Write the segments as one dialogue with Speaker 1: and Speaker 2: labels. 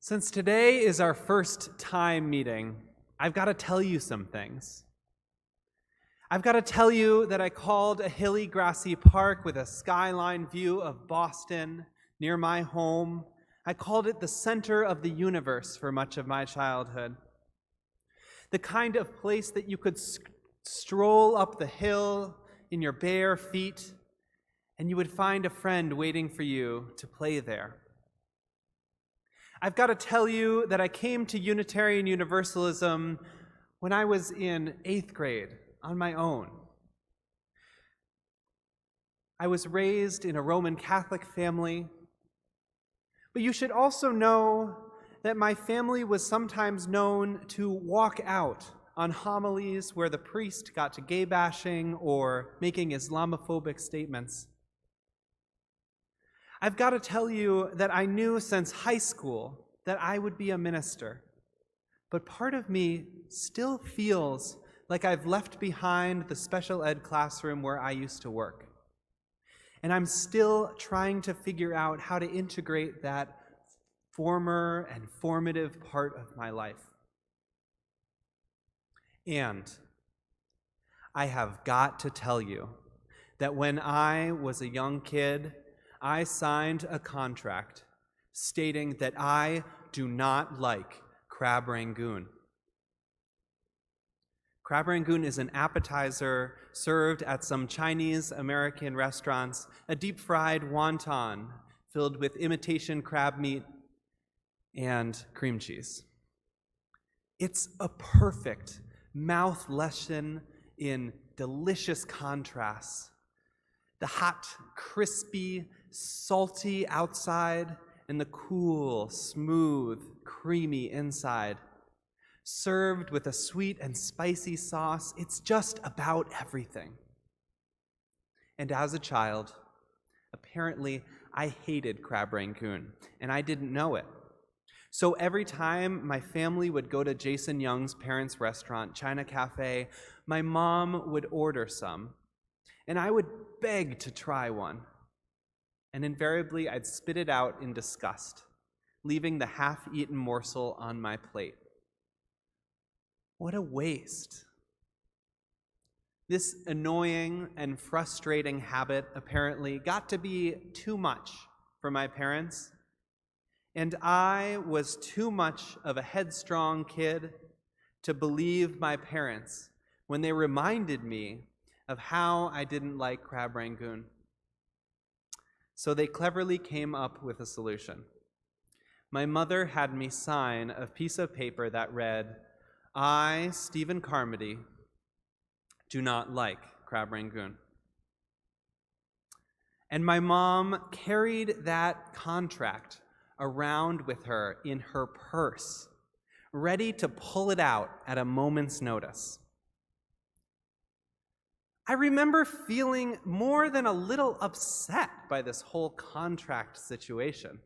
Speaker 1: Since today is our first time meeting, I've got to tell you some things. I've got to tell you that I called a hilly, grassy park with a skyline view of Boston near my home. I called it the center of the universe for much of my childhood. The kind of place that you could stroll up the hill in your bare feet, and you would find a friend waiting for you to play there. I've got to tell you that I came to Unitarian Universalism when I was in 8th grade on my own. I was raised in a Roman Catholic family, but you should also know that my family was sometimes known to walk out on homilies where the priest got to gay bashing or making Islamophobic statements. I've got to tell you that I knew since high school that I would be a minister, but part of me still feels like I've left behind the special ed classroom where I used to work. And I'm still trying to figure out how to integrate that former and formative part of my life. And I have got to tell you that when I was a young kid, I signed a contract stating that I do not like crab rangoon. Crab rangoon is an appetizer served at some Chinese-American restaurants, a deep-fried wonton filled with imitation crab meat and cream cheese. It's a perfect mouth lesson in delicious contrasts. The hot, crispy, salty outside and the cool, smooth, creamy inside. Served with a sweet and spicy sauce, it's just about everything. And as a child, apparently I hated crab rangoon, and I didn't know it. So every time my family would go to Jason Young's parents' restaurant, China Cafe, my mom would order some, and I would beg to try one. And invariably, I'd spit it out in disgust, leaving the half-eaten morsel on my plate. What a waste. This annoying and frustrating habit apparently got to be too much for my parents, and I was too much of a headstrong kid to believe my parents when they reminded me of how I didn't like crab rangoon. So they cleverly came up with a solution. My mother had me sign a piece of paper that read, "I, Stephen Carmody, do not like crab rangoon." And my mom carried that contract around with her in her purse, ready to pull it out at a moment's notice. I remember feeling more than a little upset by this whole contract situation.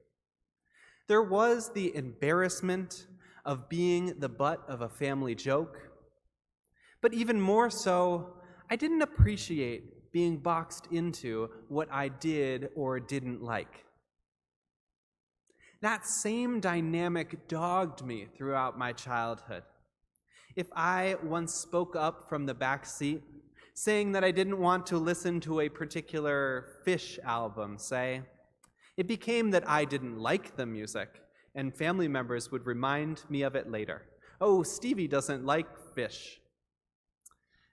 Speaker 1: There was the embarrassment of being the butt of a family joke, but even more so, I didn't appreciate being boxed into what I did or didn't like. That same dynamic dogged me throughout my childhood. If I once spoke up from the back seat, saying that I didn't want to listen to a particular Fish album, say, it became that I didn't like the music, and family members would remind me of it later. "Oh, Stevie doesn't like Fish."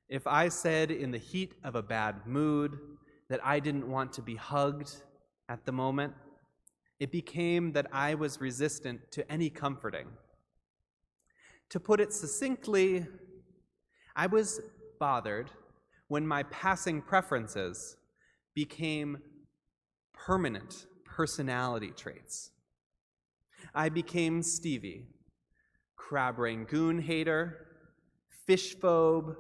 Speaker 1: If I said in the heat of a bad mood that I didn't want to be hugged at the moment, it became that I was resistant to any comforting. To put it succinctly, I was bothered when my passing preferences became permanent personality traits. I became Stevie, crab rangoon hater, fish phobe,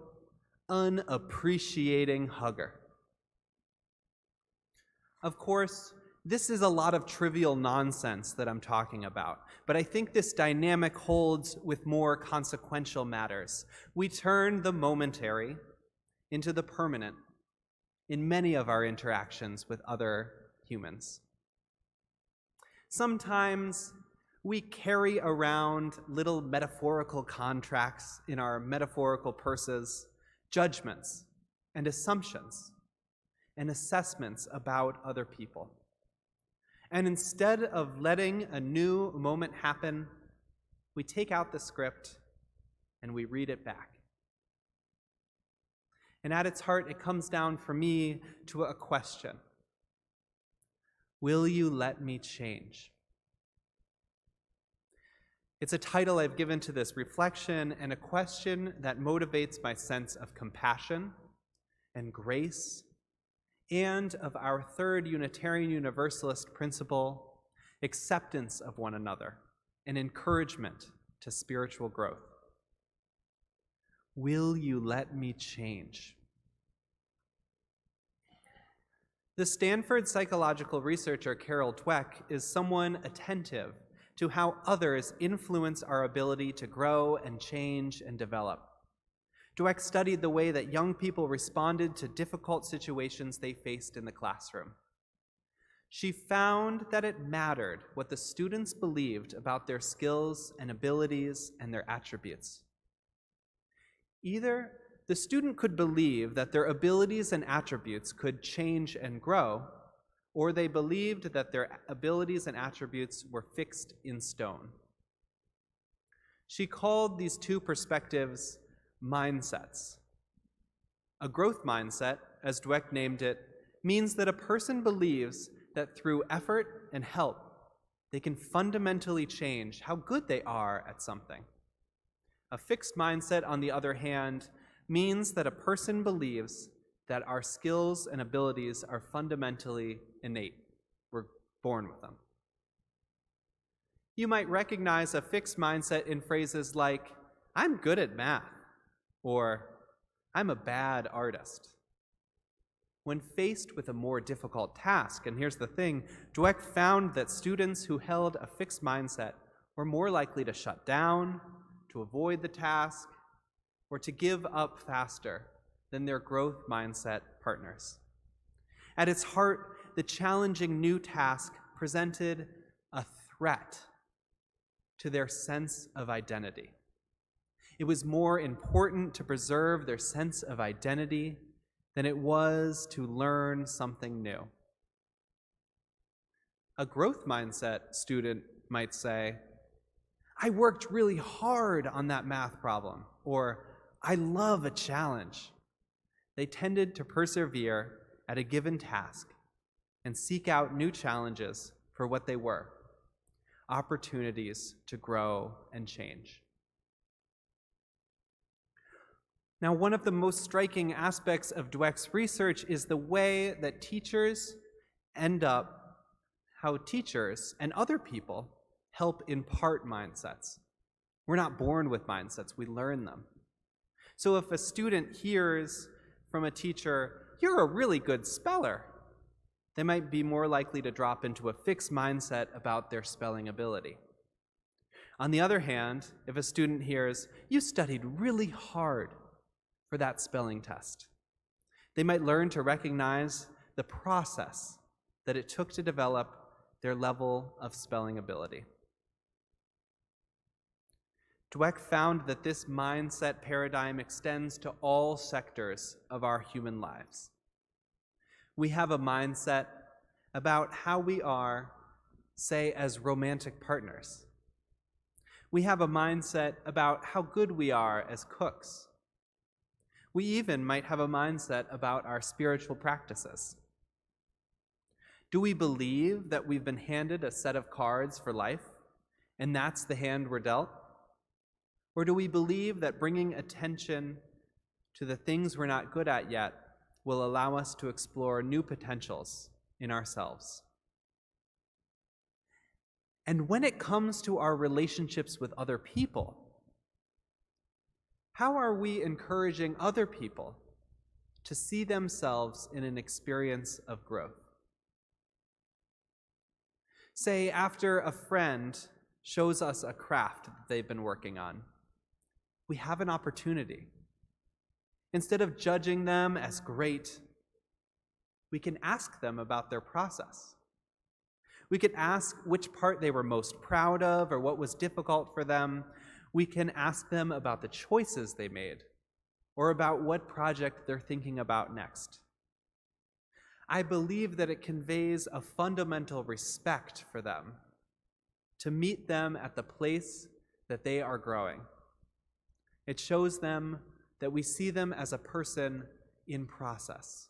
Speaker 1: unappreciating hugger. Of course, this is a lot of trivial nonsense that I'm talking about, but I think this dynamic holds with more consequential matters. We turn the momentary into the permanent in many of our interactions with other humans. Sometimes we carry around little metaphorical contracts in our metaphorical purses, judgments and assumptions and assessments about other people. And instead of letting a new moment happen, we take out the script and we read it back. And at its heart, it comes down for me to a question. Will you let me change? It's a title I've given to this reflection and a question that motivates my sense of compassion and grace and of our third Unitarian Universalist principle, acceptance of one another and encouragement to spiritual growth. Will you let me change? The Stanford psychological researcher Carol Dweck is someone attentive to how others influence our ability to grow and change and develop. Dweck studied the way that young people responded to difficult situations they faced in the classroom. She found that it mattered what the students believed about their skills and abilities and their attributes. Either the student could believe that their abilities and attributes could change and grow, or they believed that their abilities and attributes were fixed in stone. She called these two perspectives mindsets. A growth mindset, as Dweck named it, means that a person believes that through effort and help, they can fundamentally change how good they are at something. A fixed mindset, on the other hand, means that a person believes that our skills and abilities are fundamentally innate. We're born with them. You might recognize a fixed mindset in phrases like, I'm good at math, or I'm a bad artist. When faced with a more difficult task, and here's the thing, Dweck found that students who held a fixed mindset were more likely to shut down, to avoid the task, or to give up faster than their growth mindset partners. At its heart, the challenging new task presented a threat to their sense of identity. It was more important to preserve their sense of identity than it was to learn something new. A growth mindset student might say, I worked really hard on that math problem, or I love a challenge. They tended to persevere at a given task and seek out new challenges for what they were, opportunities to grow and change. Now, one of the most striking aspects of Dweck's research is the way that teachers how teachers and other people help impart mindsets. We're not born with mindsets, we learn them. So if a student hears from a teacher, you're a really good speller, they might be more likely to drop into a fixed mindset about their spelling ability. On the other hand, if a student hears, you studied really hard for that spelling test, they might learn to recognize the process that it took to develop their level of spelling ability. Dweck found that this mindset paradigm extends to all sectors of our human lives. We have a mindset about how we are, say, as romantic partners. We have a mindset about how good we are as cooks. We even might have a mindset about our spiritual practices. Do we believe that we've been handed a set of cards for life, and that's the hand we're dealt? Or do we believe that bringing attention to the things we're not good at yet will allow us to explore new potentials in ourselves? And when it comes to our relationships with other people, how are we encouraging other people to see themselves in an experience of growth? Say, after a friend shows us a craft that they've been working on, we have an opportunity. Instead of judging them as great, we can ask them about their process. We could ask which part they were most proud of or what was difficult for them. We can ask them about the choices they made or about what project they're thinking about next. I believe that it conveys a fundamental respect for them, to meet them at the place that they are growing. It shows them that we see them as a person in process.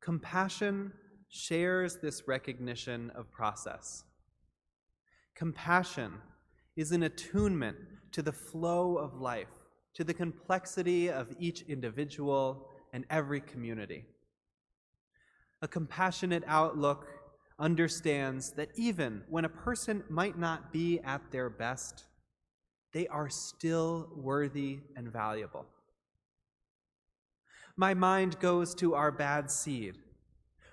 Speaker 1: Compassion shares this recognition of process. Compassion is an attunement to the flow of life, to the complexity of each individual and every community. A compassionate outlook understands that even when a person might not be at their best, they are still worthy and valuable. My mind goes to our bad seed,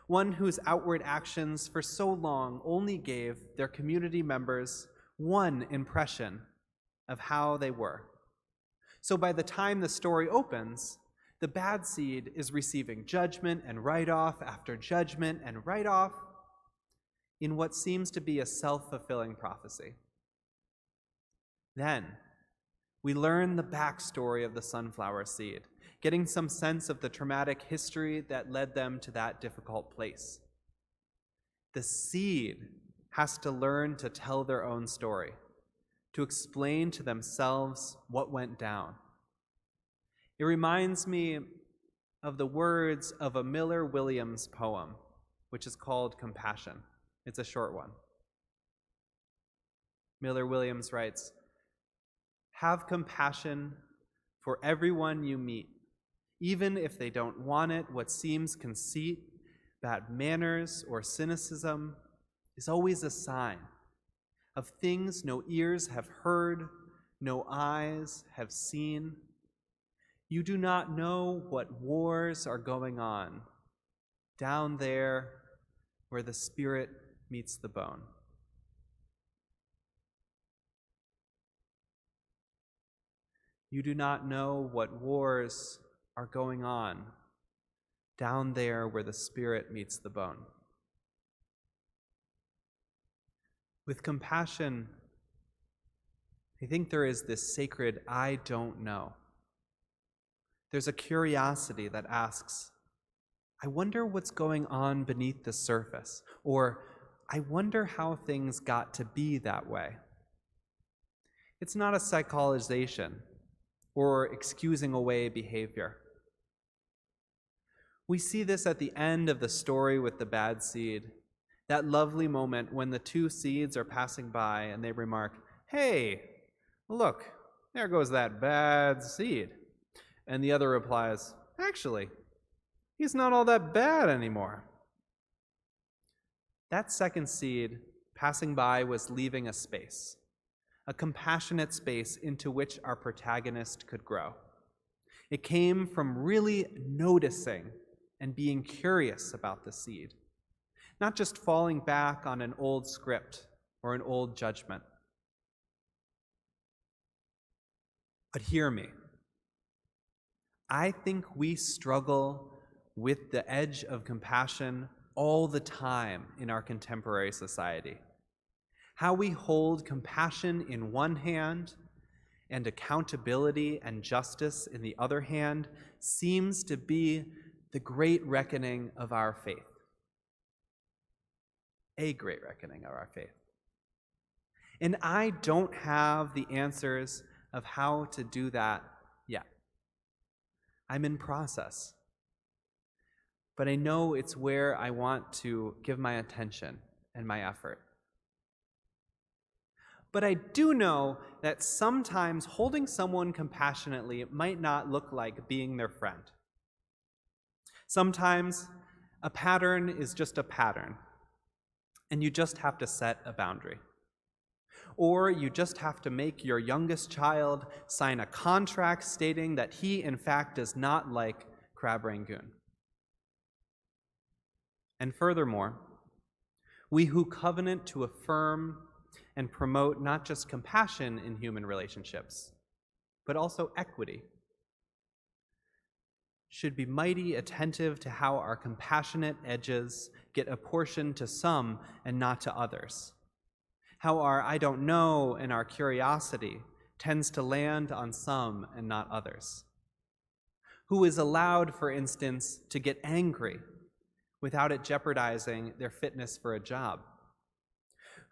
Speaker 1: one whose outward actions for so long only gave their community members one impression of how they were. So by the time the story opens, the bad seed is receiving judgment and write-off after judgment and write-off in what seems to be a self-fulfilling prophecy. Then we learn the backstory of the sunflower seed, getting some sense of the traumatic history that led them to that difficult place. The seed has to learn to tell their own story, to explain to themselves what went down. It reminds me of the words of a Miller Williams poem, which is called Compassion. It's a short one. Miller Williams writes, "Have compassion for everyone you meet, even if they don't want it. What seems conceit, bad manners, or cynicism is always a sign of things no ears have heard, no eyes have seen. You do not know what wars are going on down there where the spirit meets the bone." You do not know what wars are going on down there where the spirit meets the bone. With compassion, I think there is this sacred "I don't know." There's a curiosity that asks, I wonder what's going on beneath the surface, or I wonder how things got to be that way. It's not a psychologization or excusing away behavior. We see this at the end of the story with the bad seed, that lovely moment when the two seeds are passing by and they remark, "Hey, look, there goes that bad seed." And the other replies, "Actually, he's not all that bad anymore." That second seed passing by was leaving a space, a compassionate space into which our protagonist could grow. It came from really noticing and being curious about the seed, not just falling back on an old script or an old judgment. But hear me. I think we struggle with the edge of compassion all the time in our contemporary society. How we hold compassion in one hand and accountability and justice in the other hand seems to be the great reckoning of our faith. A great reckoning of our faith. And I don't have the answers of how to do that yet. I'm in process. But I know it's where I want to give my attention and my effort. But I do know that sometimes holding someone compassionately might not look like being their friend. Sometimes a pattern is just a pattern, and you just have to set a boundary. Or you just have to make your youngest child sign a contract stating that he, in fact, does not like crab rangoon. And furthermore, we who covenant to affirm and promote not just compassion in human relationships, but also equity, should be mighty attentive to how our compassionate edges get apportioned to some and not to others, how our I don't know and our curiosity tends to land on some and not others, who is allowed, for instance, to get angry without it jeopardizing their fitness for a job,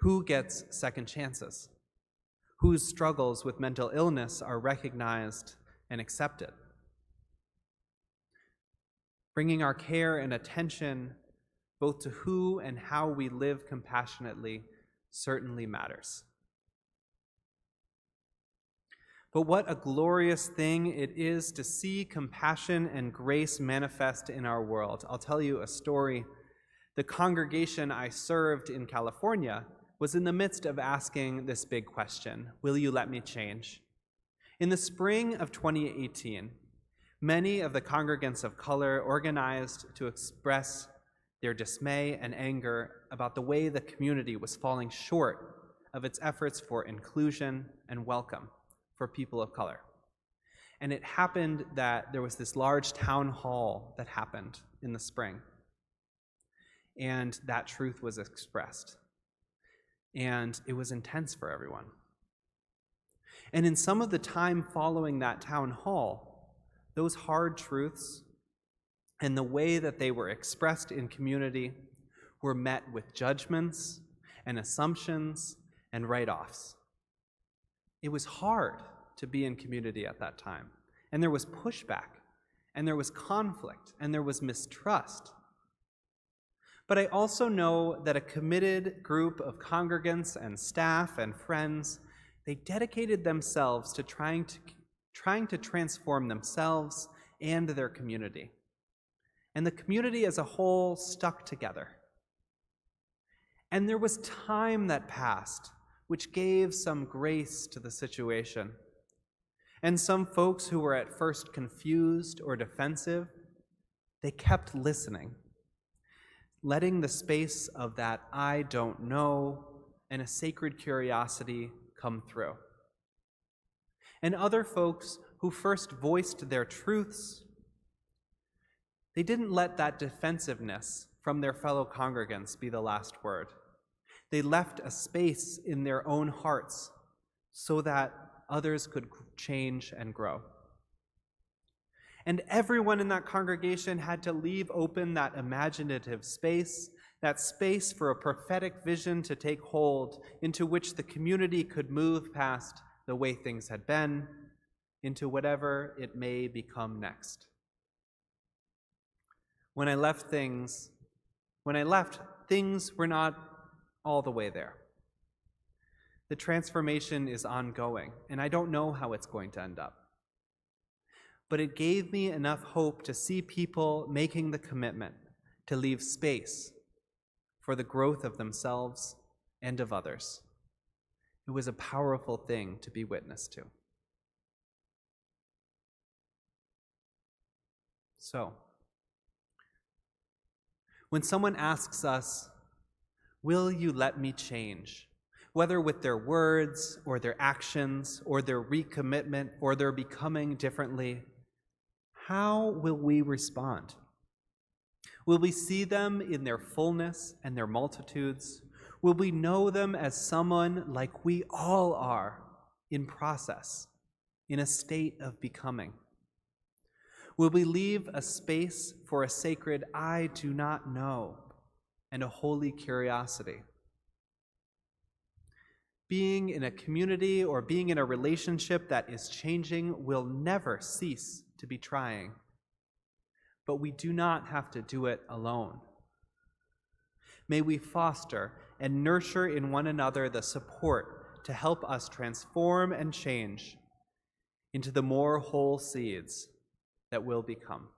Speaker 1: who gets second chances, whose struggles with mental illness are recognized and accepted. Bringing our care and attention both to who and how we live compassionately certainly matters. But what a glorious thing it is to see compassion and grace manifest in our world. I'll tell you a story. The congregation I served in California was in the midst of asking this big question: will you let me change? In the spring of 2018, many of the congregants of color organized to express their dismay and anger about the way the community was falling short of its efforts for inclusion and welcome for people of color. And it happened that there was this large town hall that happened in the spring, and that truth was expressed. And it was intense for everyone. And in some of the time following that town hall, those hard truths and the way that they were expressed in community were met with judgments and assumptions and write-offs. It was hard to be in community at that time, and there was pushback, and there was conflict, and there was mistrust. But I also know that a committed group of congregants and staff and friends, they dedicated themselves to trying to transform themselves and their community. And the community as a whole stuck together. And there was time that passed, which gave some grace to the situation. And some folks who were at first confused or defensive, they kept listening, letting the space of that I don't know and a sacred curiosity come through. And other folks who first voiced their truths, they didn't let that defensiveness from their fellow congregants be the last word. They left a space in their own hearts so that others could change and grow. And everyone in that congregation had to leave open that imaginative space, that space for a prophetic vision to take hold, into which the community could move past the way things had been, into whatever it may become next. When I left, things were not all the way there. The transformation is ongoing, and I don't know how it's going to end up. But it gave me enough hope to see people making the commitment to leave space for the growth of themselves and of others. It was a powerful thing to be witness to. So, when someone asks us, will you let me change? Whether with their words or their actions or their recommitment or their becoming differently, how will we respond? Will we see them in their fullness and their multitudes? Will we know them as someone like we all are, in process, in a state of becoming? Will we leave a space for a sacred I do not know and a holy curiosity? Being in a community or being in a relationship that is changing will never cease to be trying, but we do not have to do it alone. May we foster and nurture in one another the support to help us transform and change into the more whole seeds that will become.